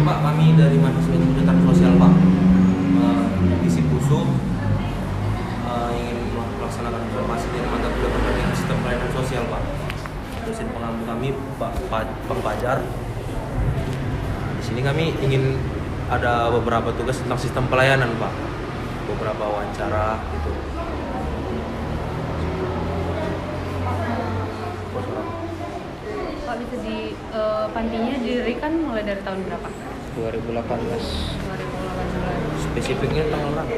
Pak, kami dari mahasiswa ilmu pengetahuan sosial Pak, di Sipusu ingin melaksanakan informasi dari mata kuliah pendidikan sistem pelayanan sosial Pak. Dosen pengampu kami Bang Fajar. Di sini kami ingin ada beberapa tugas tentang sistem pelayanan Pak, beberapa wawancara gitu. Pak, bisa pantinya didirikan mulai dari tahun berapa? 2018. 2018. Spesifiknya tanggal berapa?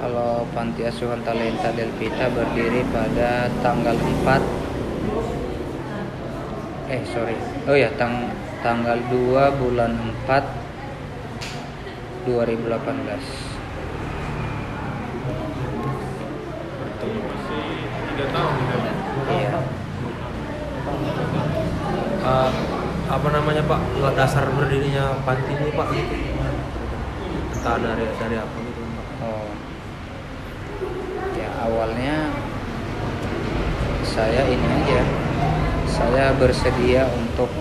Kalau Panti Asuhan Talenta Delpita berdiri pada tanggal 4 tanggal 2 bulan 4 2018. Masih 3 tahun ya. Iya. Apa namanya Pak, dasar berdirinya panti ini Pak gitu? Entah dari apa gitu Pak? Oh. Ya awalnya saya bersedia untuk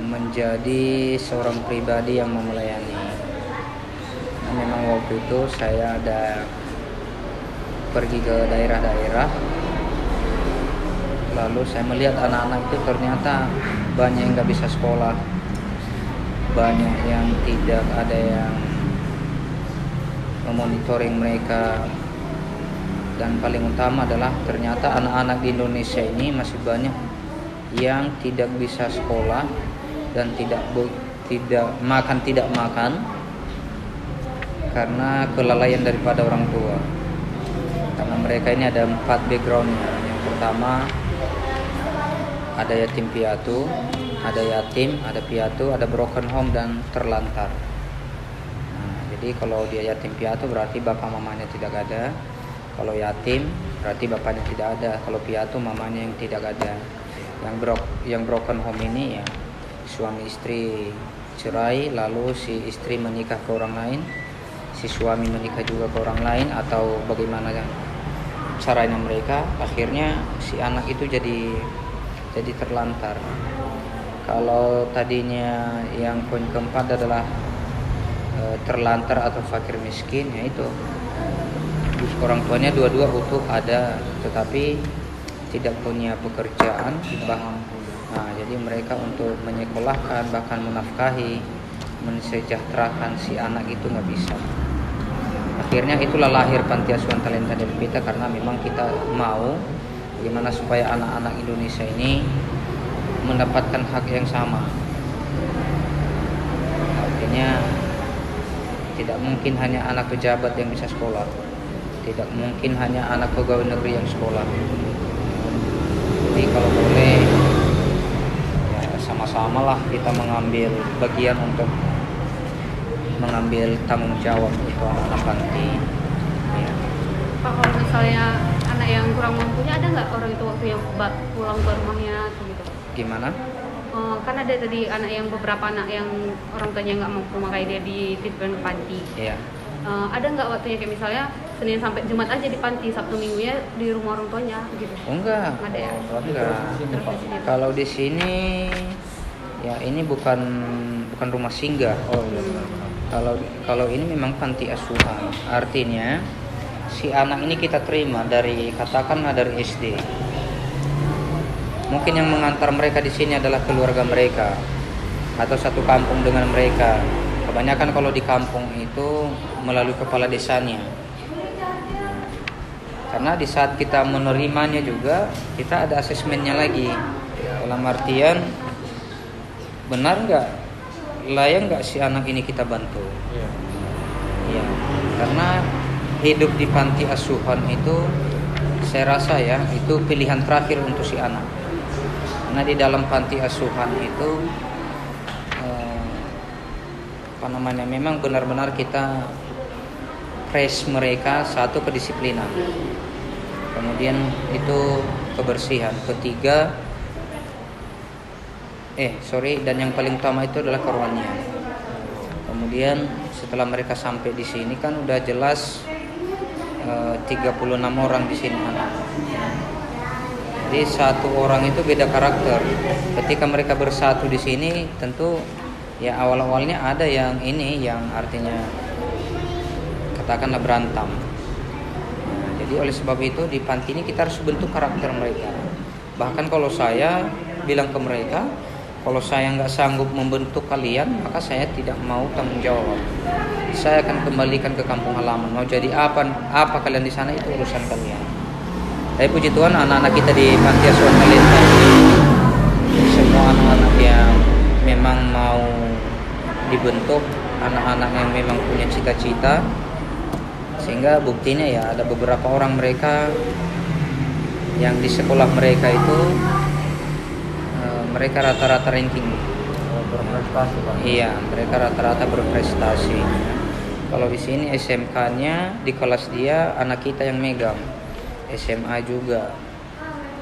menjadi seorang pribadi yang melayani. Nah, memang waktu itu saya ada pergi ke daerah-daerah, lalu saya melihat anak-anak itu ternyata banyak yang nggak bisa sekolah, banyak yang tidak ada yang memonitoring mereka, dan paling utama adalah ternyata anak-anak di Indonesia ini masih banyak yang tidak bisa sekolah dan tidak makan karena kelalaian daripada orang tua. Karena mereka ini ada 4 backgroundnya. Yang pertama ada yatim piatu, ada piatu, ada broken home dan terlantar. Nah, jadi kalau dia yatim piatu berarti bapak mamanya tidak ada. Kalau yatim berarti bapaknya tidak ada. Kalau piatu mamanya yang tidak ada. Yang broken home ini ya suami istri cerai, lalu si istri menikah ke orang lain, si suami menikah juga ke orang lain, atau bagaimana caranya mereka, akhirnya si anak itu jadi terlantar. Kalau tadinya yang poin keempat adalah terlantar atau fakir miskin, ya itu orang tuanya dua-dua utuh ada, tetapi tidak punya pekerjaan, jadi mereka untuk menyekolahkan bahkan menafkahi, mensejahterakan si anak itu nggak bisa. Akhirnya itulah lahir Panti Asuhan Talenta Delpita, karena memang kita mau bagaimana supaya anak-anak Indonesia ini mendapatkan hak yang sama. Artinya tidak mungkin hanya anak pejabat yang bisa sekolah, tidak mungkin hanya anak pegawai negeri yang sekolah. Jadi kalau boleh ya sama-sama lah kita mengambil bagian untuk mengambil tanggung jawab untuk anak-anak panti. Ya. Pak, kalau misalnya anak yang kurang mampunya, ada nggak orang itu waktu yang pulang ke rumahnya atau gitu? Gimana? Kan ada tadi beberapa anak yang orang tuanya nggak mampu, makanya dia dititipkan ke panti. Iya. Ada nggak waktunya kayak misalnya Senin sampai Jumat aja di panti, Sabtu Minggunya di rumah orang tuanya gitu? Oh, enggak. Nggak ada ya? Enggak. Kalau di sini ya ini bukan rumah singgah. Oh iya. Kalau ini memang panti asuhan. Artinya si anak ini kita terima dari SD. Mungkin yang mengantar mereka di sini adalah keluarga mereka atau satu kampung dengan mereka. Kebanyakan kalau di kampung itu melalui kepala desanya. Karena di saat kita menerimanya juga kita ada asesmennya lagi. Dalam artian benar nggak, layak nggak si anak ini kita bantu. Ya, karena hidup di panti asuhan itu saya rasa ya itu pilihan terakhir untuk si anak. Karena di dalam panti asuhan itu memang benar-benar kita press mereka, satu kedisiplinan, kemudian itu kebersihan, ketiga dan yang paling utama itu adalah kerohanian. Kemudian setelah mereka sampai di sini kan udah jelas 36 orang di sini anak. Jadi Jadi satu orang itu beda karakter. Ketika mereka bersatu di sini, tentu ya awal-awalnya ada yang ini, yang artinya katakanlah berantem. Nah, jadi oleh sebab itu di panti ini kita harus bentuk karakter mereka. Bahkan kalau saya bilang ke mereka, kalau saya nggak sanggup membentuk kalian, maka saya tidak mau tanggung jawab. Saya akan kembalikan ke kampung halaman. Mau jadi apa kalian di sana itu urusan kalian. Tapi puji Tuhan anak-anak kita di Panti Asuhan Talenta ini semua anak-anak yang memang mau dibentuk, anak-anak yang memang punya cita-cita, sehingga buktinya ya ada beberapa orang mereka yang di sekolah mereka itu mereka rata-rata ranking Berprestasi, Pak. Iya, mereka rata-rata berprestasi. Kalau di sini SMK-nya di kelas dia anak kita yang megang. SMA juga.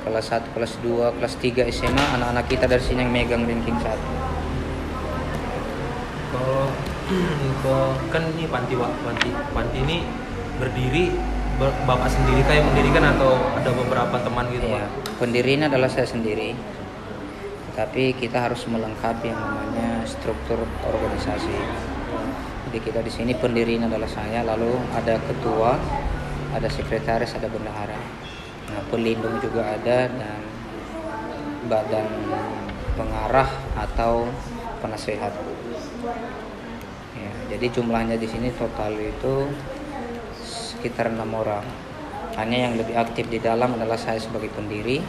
Kelas 1, kelas 2, kelas 3 SMA anak-anak kita dari sini yang megang ranking 1. Kalau kan ini panti ini berdiri Bapak sendiri kayak mendirikan atau ada beberapa teman gitu, Iya, Pak? pendirinya adalah saya sendiri. Tapi kita harus melengkapi yang namanya struktur organisasi. Jadi kita di sini pendirinya adalah saya, lalu ada ketua, ada sekretaris, ada bendahara. Nah, pelindung juga ada dan badan pengarah atau penasehat. Ya, jadi jumlahnya di sini total itu sekitar 6 orang. Hanya yang lebih aktif di dalam adalah saya sebagai pendiri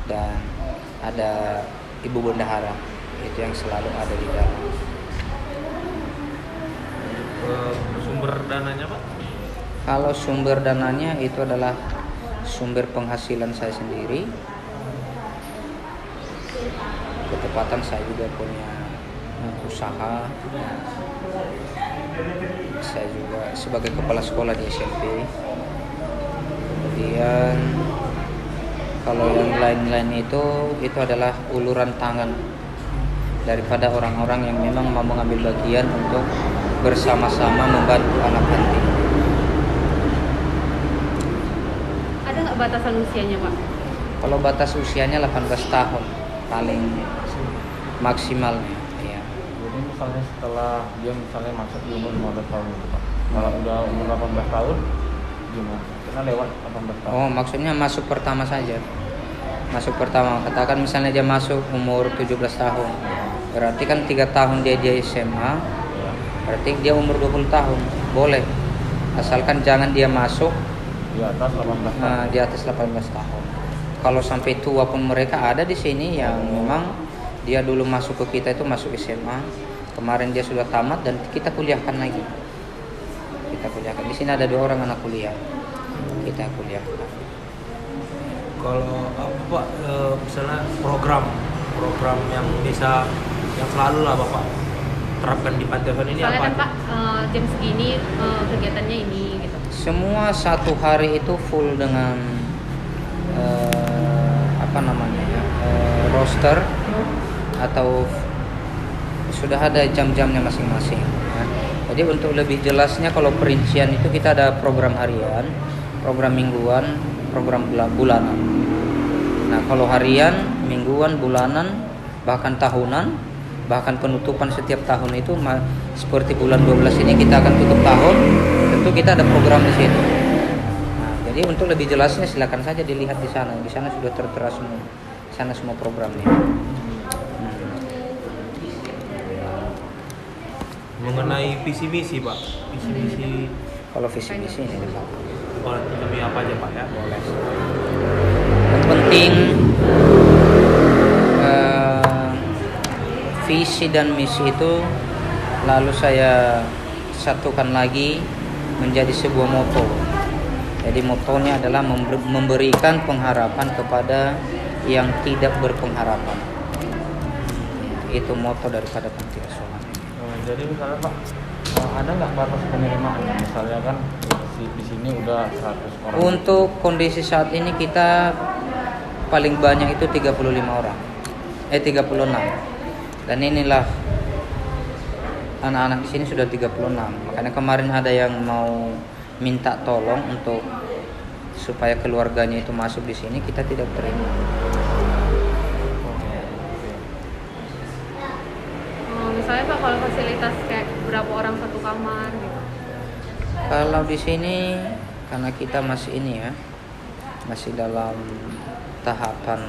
dan ada ibu bendahara, itu yang selalu ada di dalam. Sumber dananya, Pak? Kalau sumber dananya itu adalah sumber penghasilan saya sendiri. Ketepatan saya juga punya usaha. Saya juga sebagai kepala sekolah di SMP. Kemudian kalau yang lain-lain itu adalah uluran tangan daripada orang-orang yang memang mau mengambil bagian untuk bersama-sama membantu anak panti. Ada nggak batasan usianya, Pak? Kalau batas usianya 18 tahun paling maksimalnya. Ya. Jadi misalnya setelah dia misalnya masuk di umur 15 tahun gitu, Pak. Kalau udah umur 18 tahun gimana? Karena lewat 18 tahun. Oh, maksudnya masuk pertama saja. Masuk pertama, katakan misalnya dia masuk umur 17 tahun. Berarti kan 3 tahun dia SMA. Ya. Berarti dia umur 20 tahun. Boleh. Asalkan jangan dia masuk Di atas 18 tahun. di atas 18 tahun. Kalau sampai tua pun mereka ada di sini yang memang dia dulu masuk ke kita itu masuk SMA. Kemarin dia sudah tamat dan kita kuliahkan lagi. Kita kuliahkan. Di sini ada 2 orang anak kuliah. Kita kuliahkan. Kalau apa misalnya program yang bisa yang selalu lah Bapak terapkan di Panti Asuhan ini Soalnya apa? kan Pak, jam segini kegiatannya ini gitu. Semua satu hari itu full dengan roster atau sudah ada jam-jamnya masing-masing. Ya. Jadi untuk lebih jelasnya kalau perincian itu kita ada program harian, program mingguan, program bulanan. Nah kalau harian, mingguan, bulanan, bahkan tahunan, bahkan penutupan setiap tahun itu seperti bulan 12 ini kita akan tutup tahun, tentu kita ada program di situ. Nah, jadi untuk lebih jelasnya silakan saja dilihat di sana. Di sana sudah tertera semua. Di sana semua programnya. Mengenai visi misi Pak, visi misi Kalau visi misi ini di belakang. demi apa aja Pak ya? Boleh. Yang penting visi dan misi itu lalu saya satukan lagi menjadi sebuah moto. Jadi motonya adalah memberikan pengharapan kepada yang tidak berpengharapan. Itu moto daripada Panti Asuhan. Jadi misalnya Pak, ada nggak batas penerimaan? Misalnya kan di sini udah 100 orang. Untuk kondisi saat ini kita paling banyak itu 35 orang. 36. Dan inilah anak-anak di sini sudah 36. Makanya kemarin ada yang mau minta tolong untuk supaya keluarganya itu masuk di sini, kita tidak terima. Misalnya Pak, kalau fasilitas kayak berapa orang satu kamar gitu? Kalau di sini karena kita masih ini ya, masih dalam tahapan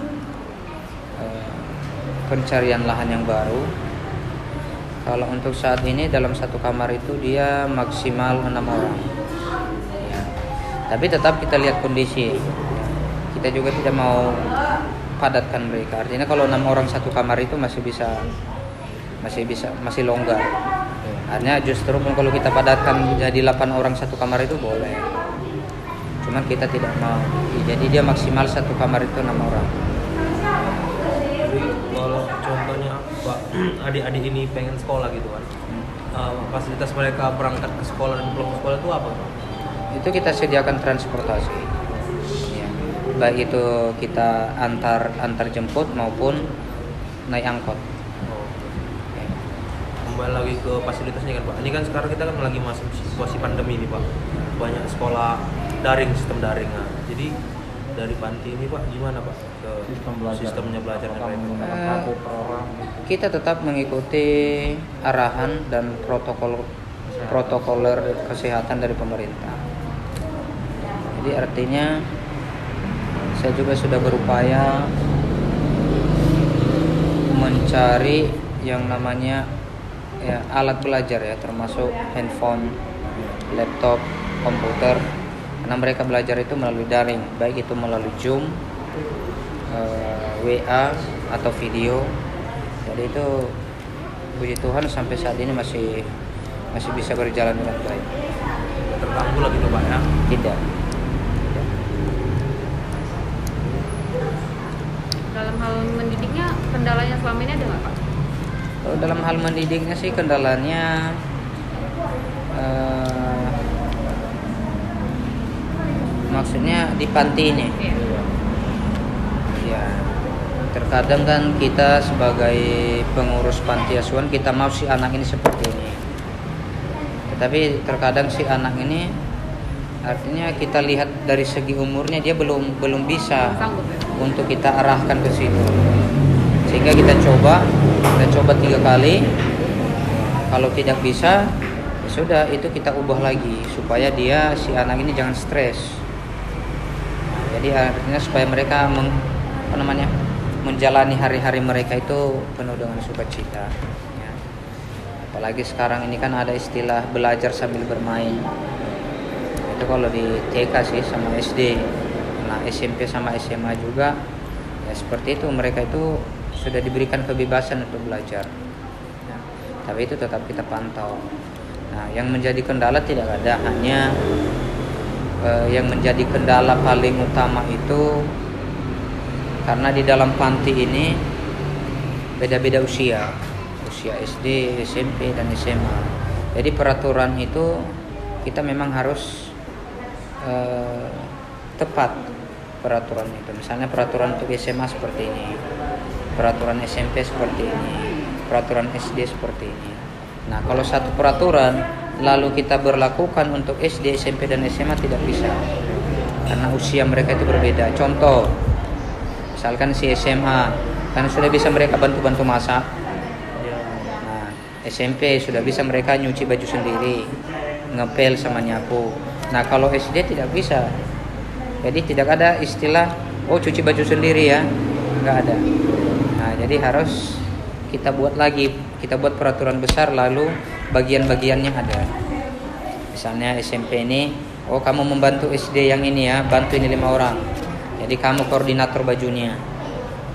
pencarian lahan yang baru. Kalau untuk saat ini dalam satu kamar itu dia maksimal 6 orang. Ya. Tapi tetap kita lihat kondisi. Kita juga tidak mau padatkan mereka. Artinya kalau 6 orang satu kamar itu masih longgar. Artinya justru pun kalau kita padatkan jadi 8 orang satu kamar itu boleh. Cuman kita tidak mau. Jadi dia maksimal satu kamar itu 6 orang. Jadi kalau contohnya Pak, adik-adik ini pengen sekolah gitu kan, fasilitas mereka berangkat ke sekolah dan pulang ke sekolah itu apa Pak? Itu kita sediakan transportasi. Ya. Baik itu kita antar jemput maupun naik angkot. Ya. Kembali lagi ke fasilitasnya kan Pak. Ini kan sekarang kita kan lagi masuk situasi pandemi nih Pak. Banyak sekolah daring, sistem daring. Nah, jadi dari panti ini Pak gimana Pak ke sistemnya belajarnya mereka? Kita tetap mengikuti arahan dan protokoler kesehatan dari pemerintah. Jadi artinya saya juga sudah berupaya mencari yang namanya ya, alat belajar ya, termasuk handphone, laptop, komputer. Karena mereka belajar itu melalui daring, baik itu melalui Zoom, WA atau video. Jadi itu puji Tuhan sampai saat ini masih bisa berjalan dengan baik. Terganggu lagi tuh Pak ya? Tidak. Dalam hal mendidiknya kendalanya selama ini ada nggak Pak? Kalau dalam hal mendidiknya sih kendalanya maksudnya di panti ini. Ya, terkadang kan kita sebagai pengurus panti asuhan kita mau si anak ini seperti ini. Tetapi terkadang si anak ini artinya kita lihat dari segi umurnya dia belum bisa untuk kita arahkan ke situ. Sehingga kita coba 3 kali. Kalau tidak bisa, ya sudah itu kita ubah lagi supaya si anak ini jangan stres. Jadi artinya supaya mereka menjalani hari-hari mereka itu penuh dengan sukacita. Ya. Apalagi sekarang ini kan ada istilah belajar sambil bermain. Itu kalau di TK sih sama SD. Nah SMP sama SMA juga ya seperti itu, mereka itu sudah diberikan kebebasan untuk belajar. Ya. Tapi itu tetap kita pantau. Nah yang menjadi kendala tidak ada, hanya yang menjadi kendala paling utama itu karena di dalam panti ini beda-beda usia SD, SMP dan SMA. Jadi peraturan itu kita memang harus tepat peraturan itu. Misalnya peraturan untuk SMA seperti ini, peraturan SMP seperti ini, peraturan SD seperti ini. Nah kalau satu peraturan lalu kita berlakukan untuk SD, SMP dan SMA tidak bisa karena usia mereka itu berbeda. Contoh, misalkan si SMA kan sudah bisa mereka bantu masak. Nah, SMP sudah bisa mereka nyuci baju sendiri, ngepel sama nyapu. Nah, kalau SD tidak bisa. Jadi tidak ada istilah cuci baju sendiri ya. Enggak ada. Nah, jadi harus kita buat peraturan besar lalu bagian-bagiannya ada. Misalnya SMP ini, kamu membantu SD yang ini ya, bantu ini 5 orang. Jadi kamu koordinator bajunya.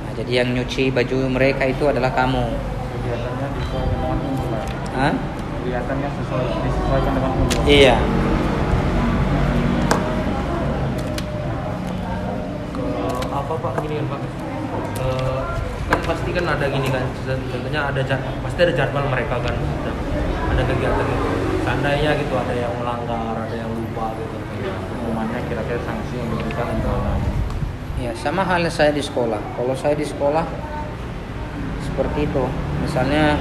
Nah, jadi yang nyuci baju mereka itu adalah kamu. Kegiatannya disesuaikan dengan umur. Kegiatannya disesuaikan dengan umur. Iya. Apa Pak gini kan Pak? Kan pasti kan ada gini kan, contohnya pasti ada jadwal mereka kan, ada kegiatan gitu. Seandainya gitu ada yang melanggar, ada yang lupa gitu. Hukumannya kira-kira sanksi yang diberikan untuk Ya, sama halnya saya di sekolah. Kalau saya di sekolah seperti itu. Misalnya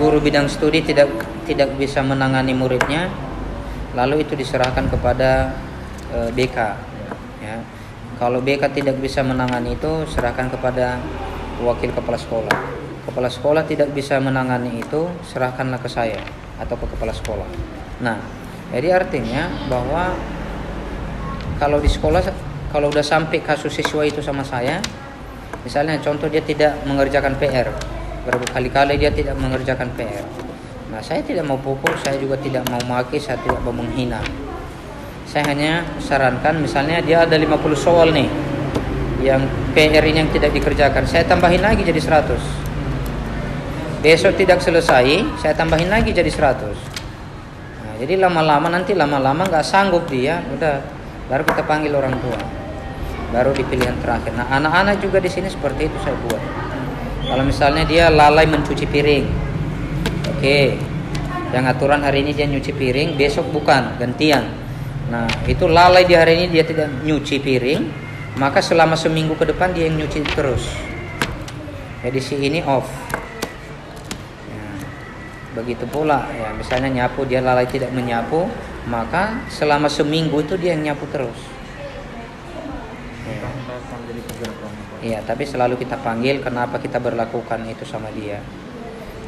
guru bidang studi tidak bisa menangani muridnya, lalu itu diserahkan kepada BK. Ya. Kalau BK tidak bisa menangani itu, serahkan kepada wakil kepala sekolah. Kepala sekolah tidak bisa menangani itu, serahkanlah ke saya atau ke kepala sekolah. Nah, jadi artinya bahwa kalau di sekolah, kalau udah sampai kasus siswa itu sama saya, misalnya contoh dia tidak mengerjakan PR, berkali-kali dia tidak mengerjakan PR. Nah, saya tidak mau pukul, saya juga tidak mau maki, saya tidak mau menghina. Saya hanya sarankan, misalnya dia ada 50 soal nih, yang PR ini yang tidak dikerjakan, saya tambahin lagi jadi 100. Besok tidak selesai, saya tambahin lagi jadi 100. Nah, jadi lama-lama nggak sanggup dia, udah baru kita panggil orang tua, baru di pilihan terakhir. Nah, anak-anak juga di sini seperti itu saya buat. Kalau misalnya dia lalai mencuci piring, oke, yang aturan hari ini dia nyuci piring, besok bukan, gantian. Nah, itu lalai di hari ini dia tidak nyuci piring, maka selama seminggu ke depan dia yang nyuci terus. Jadi si ini off. Ya, begitu pula ya, misalnya nyapu dia lalai tidak menyapu, maka selama seminggu itu dia yang nyapu terus. Iya, tapi selalu kita panggil kenapa kita berlakukan itu sama dia.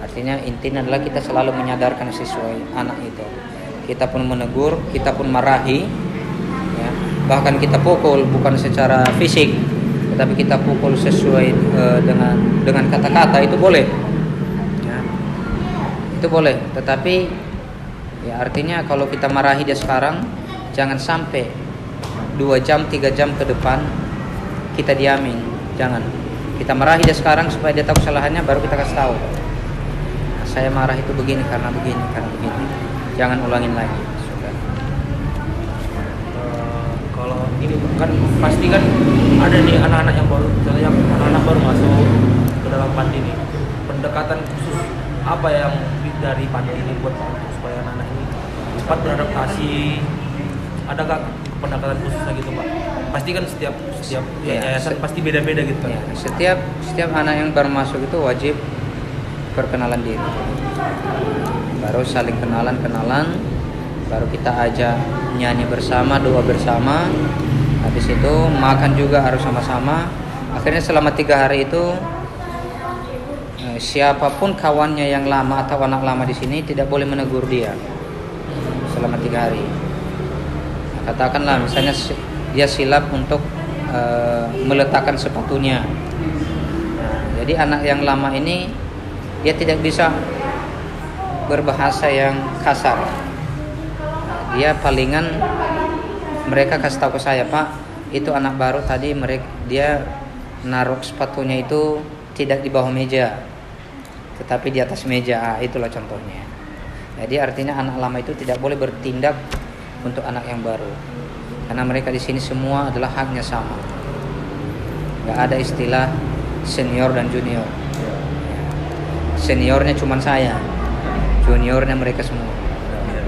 Artinya intinya adalah kita selalu menyadarkan siswa anak itu. Kita pun menegur, kita pun marahi, ya. Bahkan kita pukul bukan secara fisik, tetapi kita pukul sesuai dengan kata-kata, itu boleh. Ya. Itu boleh, tetapi ya artinya kalau kita marahi dia sekarang, jangan sampai 2 jam, 3 jam ke depan kita diamin. Jangan. Kita marahi dia sekarang supaya dia tahu kesalahannya, baru kita kasih tahu. Nah, saya marah itu begini karena begini, karena begini. Jangan ulangin lagi. Sudah. Kalau ini kan pasti kan ada nih anak-anak yang baru, misalnya anak-anak baru masuk ke dalam panti ini. Pendekatan khusus apa yang dari panti ini buat supaya anak-anak ini cepat beradaptasi? Adakah pendekatan khususnya gitu, Pak? Pasti kan setiap yayasan pasti beda-beda gitu kan. Ya, setiap anak yang baru masuk itu wajib perkenalan diri. Baru saling kenalan, baru kita ajak nyanyi bersama, doa bersama. Habis itu makan juga harus sama-sama. Akhirnya selama 3 hari itu siapapun kawannya yang lama atau anak lama di sini tidak boleh menegur dia selama 3 hari. Nah, katakanlah misalnya dia silap untuk meletakkan sepatunya. Nah, jadi anak yang lama ini dia tidak bisa berbahasa yang kasar. Nah, dia palingan mereka kasih tahu ke saya, Pak, itu anak baru tadi dia naruh sepatunya itu tidak di bawah meja, tetapi di atas meja. Itulah contohnya. Jadi artinya anak lama itu tidak boleh bertindak untuk anak yang baru, karena mereka di sini semua adalah haknya sama. Gak ada istilah senior dan junior. Seniornya cuma saya, juniornya mereka semua. Ya.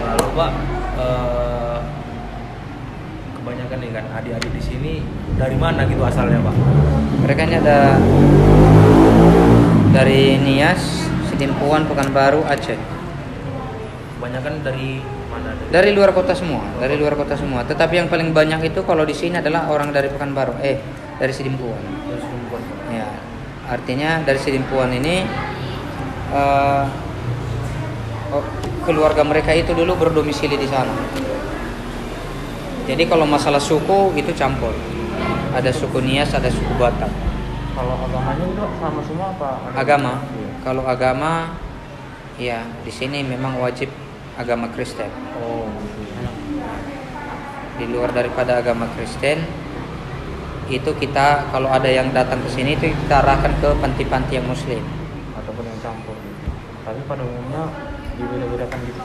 Lalu Pak, kebanyakan nih kan adik-adik di sini dari mana gitu asalnya, Pak? Mereka ini ada dari Nias, Sidimpuan, Pekanbaru, Aceh. Kebanyakan dari mana? Dari luar kota semua, dari luar kota semua. Tetapi yang paling banyak itu kalau di sini adalah orang dari Pekanbaru, dari Sidimpuan. Dari Sidimpuan. Ya, artinya dari Sidimpuan ini keluarga mereka itu dulu berdomisili di sana. Jadi kalau masalah suku itu campur. Ada suku Nias, ada suku Batak. Kalau agamanya itu sama semua apa? Agama. Kalau agama, ya di sini memang wajib agama Kristen. Oh, gitu. Di luar daripada agama Kristen, itu kita kalau ada yang datang ke sini itu kita arahkan ke panti-panti yang Muslim. Ataupun yang campur gitu. Tapi pada umumnya dibeda-bedakan gitu.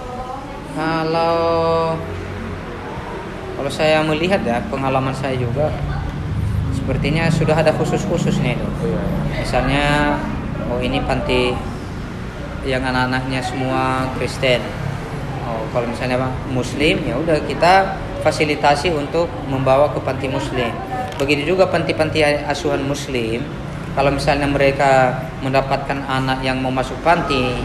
Kalau saya melihat ya, pengalaman saya juga sepertinya sudah ada khusus-khususnya itu. Oh, iya. Misalnya, ini panti yang anak-anaknya semua Kristen. Kalau misalnya Muslim, ya udah kita fasilitasi untuk membawa ke panti Muslim. Begitu juga panti-panti asuhan Muslim. Kalau misalnya mereka mendapatkan anak yang mau masuk panti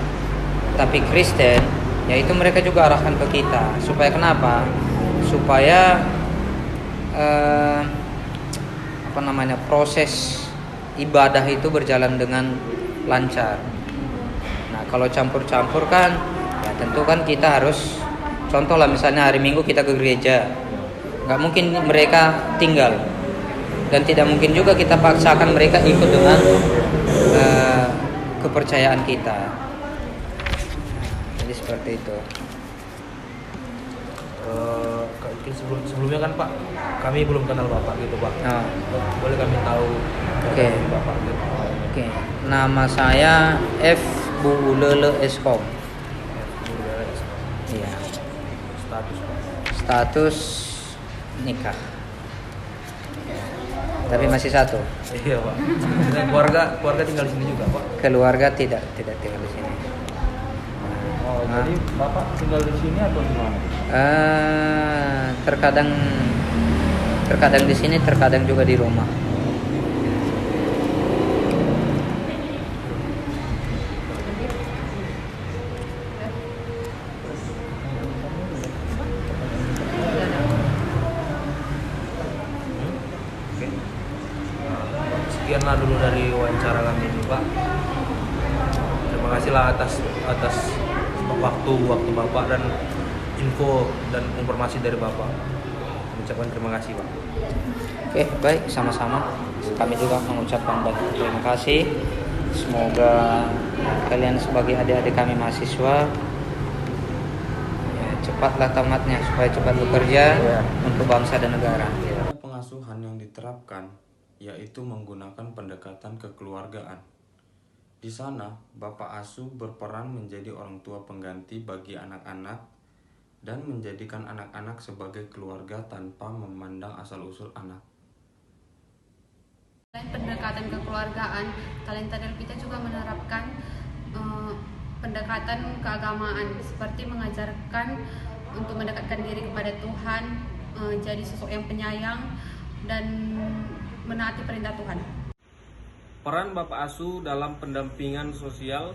tapi Kristen, ya itu mereka juga arahkan ke kita. Supaya kenapa? Supaya proses ibadah itu berjalan dengan lancar. Nah, kalau campur-campur kan, ya tentu kan kita harus, contoh lah misalnya hari Minggu kita ke gereja, nggak mungkin mereka tinggal, dan tidak mungkin juga kita paksakan mereka ikut dengan kepercayaan kita. Jadi seperti itu. Sebelumnya kan Pak, kami belum kenal Bapak gitu Pak. Nah, Boleh kami tahu Oke. Bapak gitu? oke. Nama saya F. Bulele Eskom. Iya. Status Pak. Status nikah. Tapi masih satu. Iya Pak. Dan keluarga tinggal di sini juga Pak. Keluarga tidak tinggal di sini. Oh, jadi Bapak tinggal di sini atau di mana? Terkadang di sini, terkadang juga di rumah. Oke. Sekianlah dulu dari wawancara kami ini Pak. Terima kasihlah atas waktu Bapak dan info dan informasi dari Bapak. Mengucapkan terima kasih Pak. Oke, baik, sama-sama. Kami juga mengucapkan banyak terima kasih. Semoga kalian sebagai adik-adik kami mahasiswa ya, cepatlah tamatnya supaya cepat bekerja untuk bangsa dan negara. Pengasuhan yang diterapkan yaitu menggunakan pendekatan kekeluargaan. Di sana, Bapak Asuh berperan menjadi orang tua pengganti bagi anak-anak dan menjadikan anak-anak sebagai keluarga tanpa memandang asal-usul anak. Selain pendekatan kekeluargaan, Talenta Delpita juga menerapkan pendekatan keagamaan seperti mengajarkan untuk mendekatkan diri kepada Tuhan, jadi sosok yang penyayang dan menaati perintah Tuhan. Peran Bapak Asuh dalam pendampingan sosial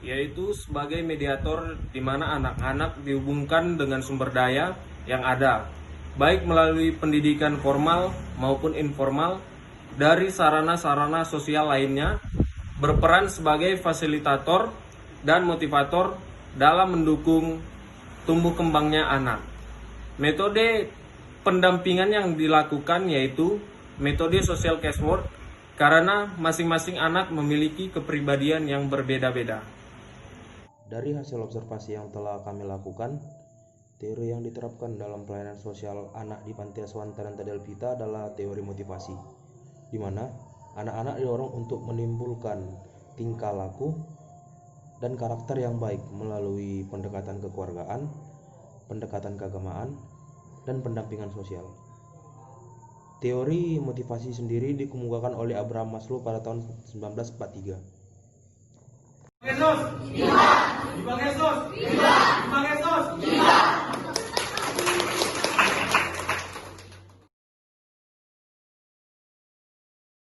yaitu sebagai mediator di mana anak-anak dihubungkan dengan sumber daya yang ada, baik melalui pendidikan formal maupun informal dari sarana-sarana sosial lainnya, berperan sebagai fasilitator dan motivator dalam mendukung tumbuh kembangnya anak. Metode pendampingan yang dilakukan yaitu metode social case work, karena masing-masing anak memiliki kepribadian yang berbeda-beda. Dari hasil observasi yang telah kami lakukan, teori yang diterapkan dalam pelayanan sosial anak di Panti Asuhan Talenta Delpita adalah teori motivasi, di mana anak-anak didorong untuk menimbulkan tingkah laku dan karakter yang baik melalui pendekatan kekeluargaan, pendekatan keagamaan, dan pendampingan sosial. Teori motivasi sendiri dikemukakan oleh Abraham Maslow pada tahun 1943. Yesus, viva! Viva Yesus, viva! Viva Yesus, viva!